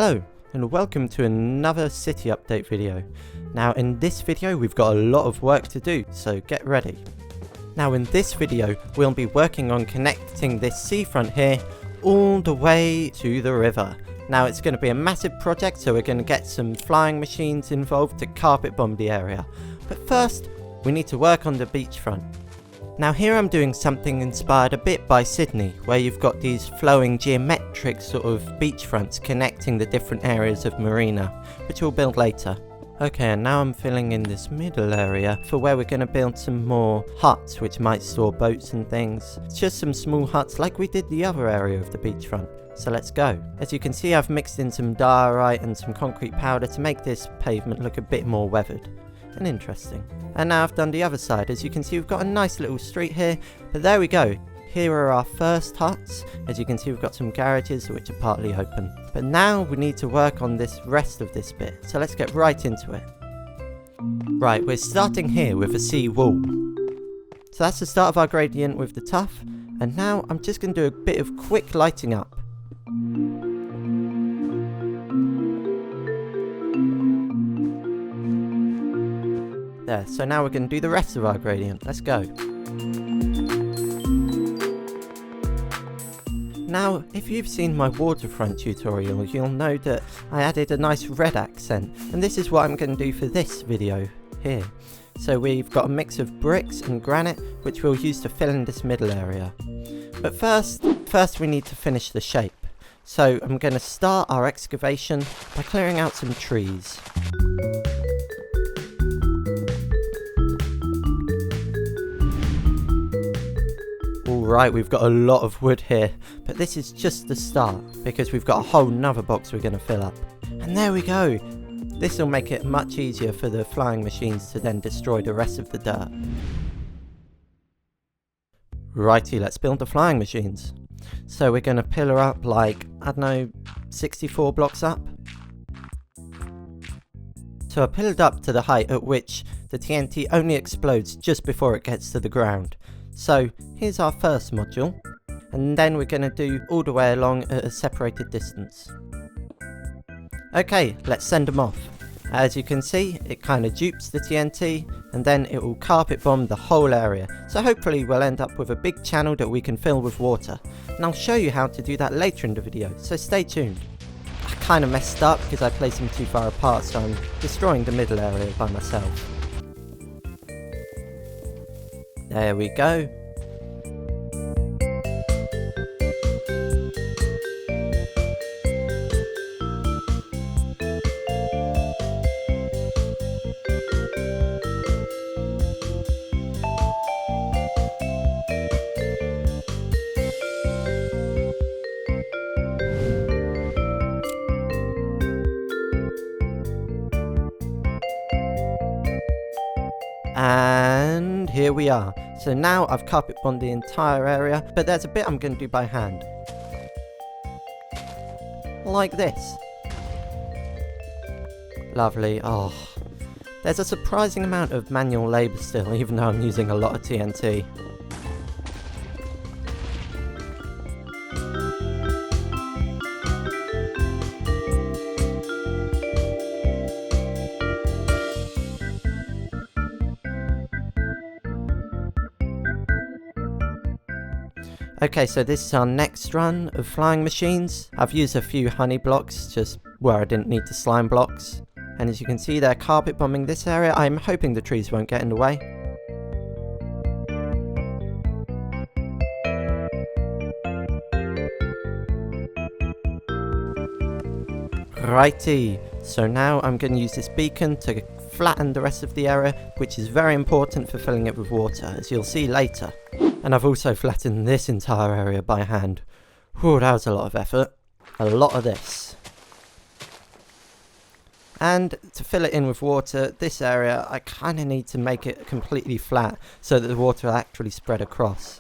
Hello and welcome to another city update video. Now in this video we've got a lot of work to do, so get ready. Now in this video we'll be working on connecting this seafront here all the way to the river. Now it's going to be a massive project, so we're going to get some flying machines involved to carpet bomb the area. But first we need to work on the beachfront. Now here I'm doing something inspired a bit by Sydney, where you've got these flowing geometric sort of beachfronts connecting the different areas of marina, which we'll build later. Okay, and now I'm filling in this middle area for where we're going to build some more huts which might store boats and things. It's just some small huts like we did the other area of the beachfront. So let's go. As you can see, I've mixed in some diorite and some concrete powder to make this pavement look a bit more weathered and interesting. And now I've done the other side. As you can see, we've got a nice little street here, but there we go. Here are our first huts. As you can see, we've got some garages which are partly open. But now we need to work on this rest of this bit, so let's get right into it. Right, we're starting here with a sea wall. So that's the start of our gradient with the tuff, and now I'm just going to do a bit of quick lighting up. There, so now we're going to do the rest of our gradient. Let's go. Now, if you've seen my waterfront tutorial, you'll know that I added a nice red accent, and this is what I'm going to do for this video here. So we've got a mix of bricks and granite, which we'll use to fill in this middle area. But first we need to finish the shape. So I'm going to start our excavation by clearing out some trees. Alright, we've got a lot of wood here, but this is just the start, because we've got a whole nother box we're going to fill up. And there we go! This will make it much easier for the flying machines to then destroy the rest of the dirt. Righty, let's build the flying machines. So we're going to pillar up like, I don't know, 64 blocks up. So I pillared up to the height at which the TNT only explodes just before it gets to the ground. So here's our first module, and then we're going to do all the way along at a separated distance. Okay, let's send them off. As you can see, it kind of dupes the TNT, and then it will carpet bomb the whole area. So hopefully we'll end up with a big channel that we can fill with water. And I'll show you how to do that later in the video, so stay tuned. I kind of messed up because I placed them too far apart, so I'm destroying the middle area by myself. There we go. And here we are. So now I've carpet bombed the entire area, but there's a bit I'm going to do by hand. Like this. Lovely. Oh, there's a surprising amount of manual labour still, even though I'm using a lot of TNT. Okay, so this is our next run of flying machines. I've used a few honey blocks just where I didn't need the slime blocks. And as you can see, they're carpet bombing this area. I'm hoping the trees won't get in the way. Righty, so now I'm going to use this beacon to flatten the rest of the area, which is very important for filling it with water, as you'll see later. And I've also flattened this entire area by hand. Whew, that was a lot of effort. A lot of this. And to fill it in with water, this area, I kind of need to make it completely flat so that the water will actually spread across.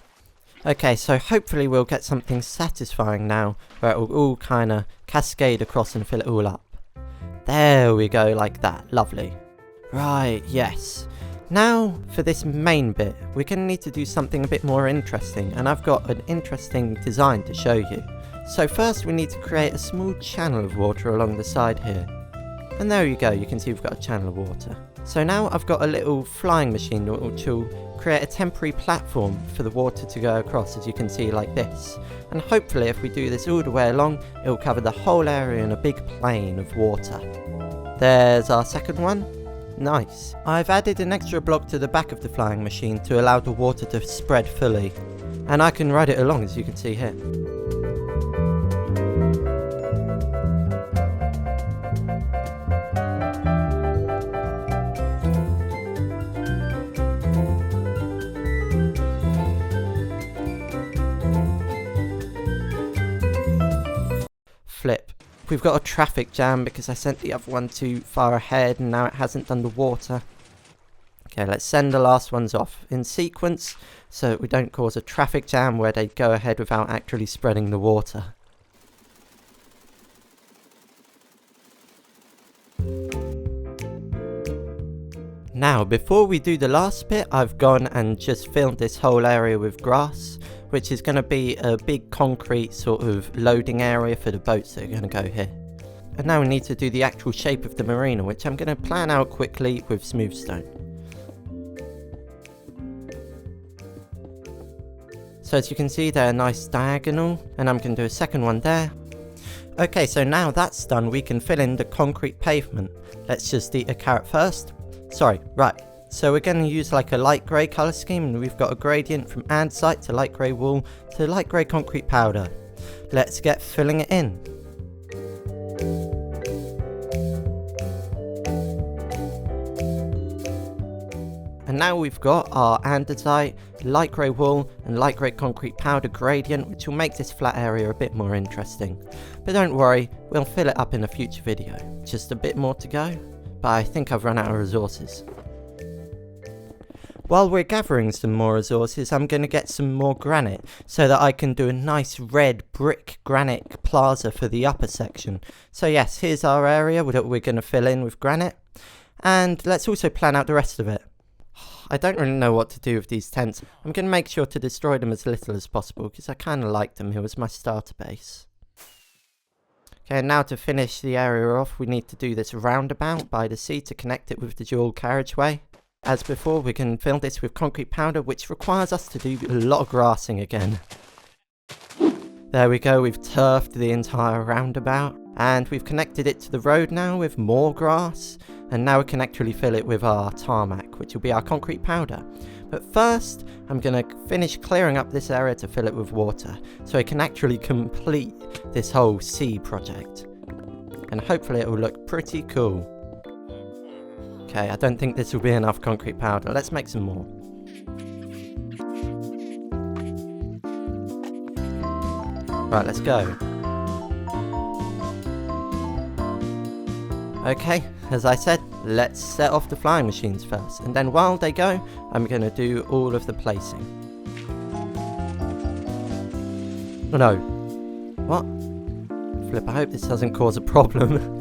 Okay, so hopefully we'll get something satisfying now, where it will all kind of cascade across and fill it all up. There we go, like that. Lovely. Right, yes. Now, for this main bit, we're going to need to do something a bit more interesting, and I've got an interesting design to show you. So first we need to create a small channel of water along the side here. And there you go, you can see we've got a channel of water. So now I've got a little flying machine which will create a temporary platform for the water to go across, as you can see, like this. And hopefully if we do this all the way along, it will cover the whole area in a big plain of water. There's our second one. Nice. I've added an extra block to the back of the flying machine to allow the water to spread fully. And I can ride it along, as you can see here. Flip. We've got a traffic jam because I sent the other one too far ahead and now it hasn't done the water. Okay, let's send the last ones off in sequence so that we don't cause a traffic jam where they go ahead without actually spreading the water. Now, before we do the last bit, I've gone and just filled this whole area with grass, which is going to be a big concrete sort of loading area for the boats that are going to go here. And now we need to do the actual shape of the marina, which I'm going to plan out quickly with smooth stone. So as you can see, they're a nice diagonal, and I'm going to do a second one there. Okay, so now that's done, we can fill in the concrete pavement. Let's just eat a carrot first. Sorry, right. So we're going to use like a light grey colour scheme, and we've got a gradient from andesite to light grey wool to light grey concrete powder. Let's get filling it in. And now we've got our andesite, light grey wool and light grey concrete powder gradient, which will make this flat area a bit more interesting. But don't worry, we'll fill it up in a future video. Just a bit more to go, but I think I've run out of resources. While we're gathering some more resources, I'm going to get some more granite so that I can do a nice red brick granite plaza for the upper section. So yes, here's our area that we're going to fill in with granite. And let's also plan out the rest of it. I don't really know what to do with these tents. I'm going to make sure to destroy them as little as possible because I kind of like them. It was my starter base. Okay, now to finish the area off, we need to do this roundabout by the sea to connect it with the dual carriageway. As before, we can fill this with concrete powder, which requires us to do a lot of grassing again. There we go, we've turfed the entire roundabout, and we've connected it to the road now with more grass, and now we can actually fill it with our tarmac, which will be our concrete powder. But first, I'm going to finish clearing up this area to fill it with water, so I can actually complete this whole sea project. And hopefully it will look pretty cool. Okay, I don't think this will be enough concrete powder. Let's make some more. Right, let's go. Okay, as I said, let's set off the flying machines first. And then while they go, I'm going to do all of the placing. Oh no. What? Flip, I hope this doesn't cause a problem.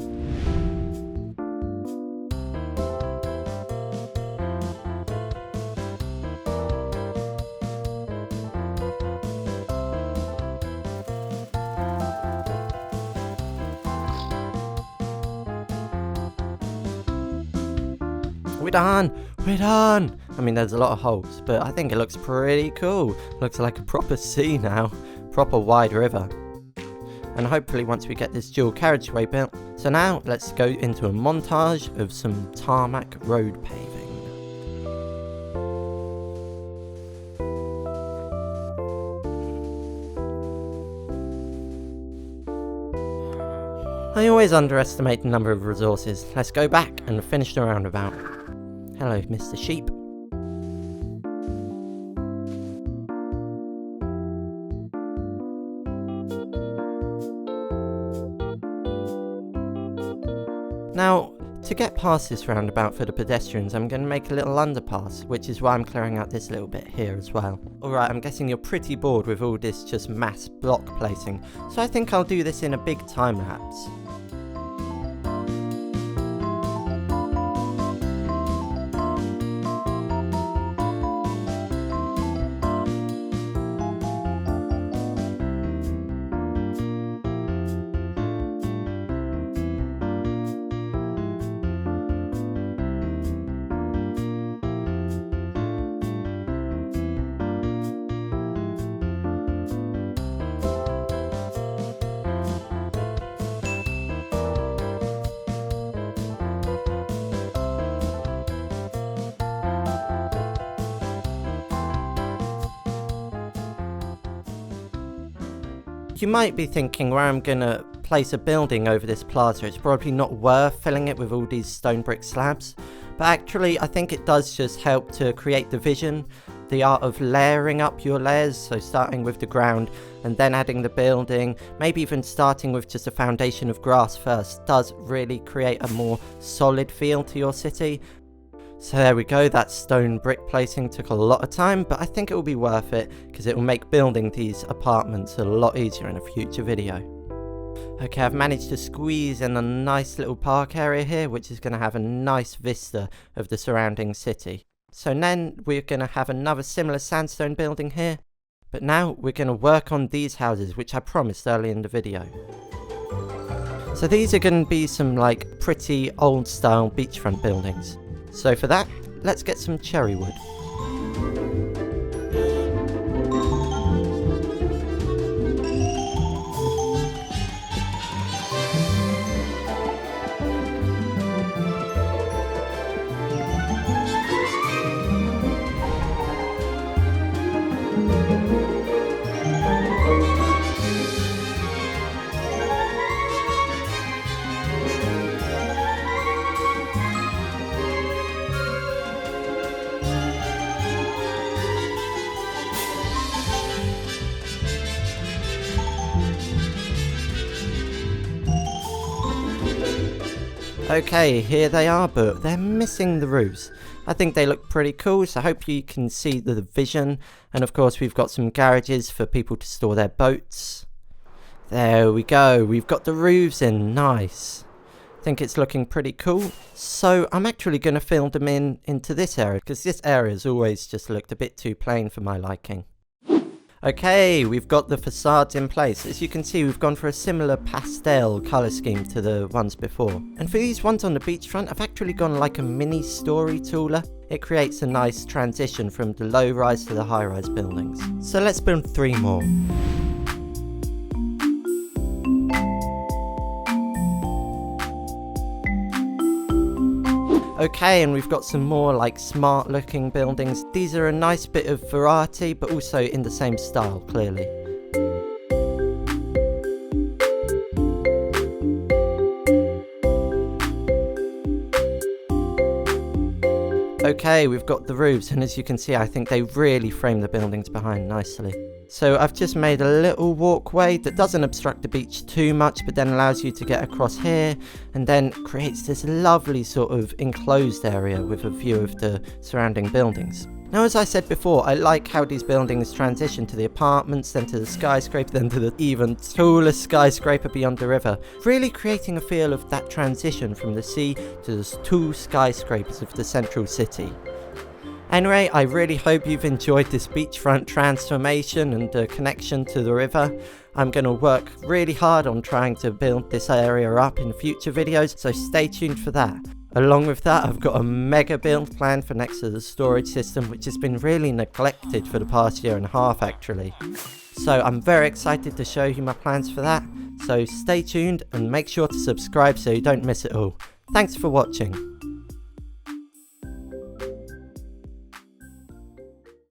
We're done! We're done! I mean, there's a lot of holes, but I think it looks pretty cool. Looks like a proper sea now. Proper wide river. And hopefully once we get this dual carriageway built. So now, let's go into a montage of some tarmac road paving. I always underestimate the number of resources. Let's go back and finish the roundabout. Hello, Mr. Sheep. Now, to get past this roundabout for the pedestrians, I'm going to make a little underpass, which is why I'm clearing out this little bit here as well. Alright, I'm guessing you're pretty bored with all this just mass block placing, so I think I'll do this in a big time lapse. You might be thinking where I'm gonna place a building over this plaza, it's probably not worth filling it with all these stone brick slabs. But actually, I think it does just help to create the vision, the art of layering up your layers, so starting with the ground and then adding the building, maybe even starting with just a foundation of grass first, does really create a more solid feel to your city. So there we go, that stone brick placing took a lot of time, but I think it will be worth it because it will make building these apartments a lot easier in a future video. Okay, I've managed to squeeze in a nice little park area here, which is going to have a nice vista of the surrounding city. So then we're going to have another similar sandstone building here, but now we're going to work on these houses, which I promised early in the video. So these are going to be some like pretty old style beachfront buildings. So for that, let's get some cherry wood. Okay, here they are, but they're missing the roofs. I think they look pretty cool, so I hope you can see the vision. And of course, we've got some garages for people to store their boats. There we go, we've got the roofs in, nice. I think it's looking pretty cool. So I'm actually going to fill them into this area, because this area has always just looked a bit too plain for my liking. Okay, we've got the facades in place. As you can see, we've gone for a similar pastel colour scheme to the ones before. And for these ones on the beachfront, I've actually gone like a mini story taller. It creates a nice transition from the low-rise to the high-rise buildings. So let's build 3 more. Okay, and we've got some more like smart looking buildings. These are a nice bit of variety, but also in the same style, clearly. Okay, we've got the roofs, and as you can see, I think they really frame the buildings behind nicely. So I've just made a little walkway that doesn't obstruct the beach too much, but then allows you to get across here, and then creates this lovely sort of enclosed area with a view of the surrounding buildings. Now, as I said before, I like how these buildings transition to the apartments, then to the skyscraper, then to the even taller skyscraper beyond the river, really creating a feel of that transition from the sea to the 2 skyscrapers of the central city. Anyway, I really hope you've enjoyed this beachfront transformation and the connection to the river. I'm going to work really hard on trying to build this area up in future videos, so stay tuned for that. Along with that, I've got a mega build plan for next to the storage system, which has been really neglected for the past 1.5 years actually. So I'm very excited to show you my plans for that. So stay tuned and make sure to subscribe so you don't miss it all. Thanks for watching.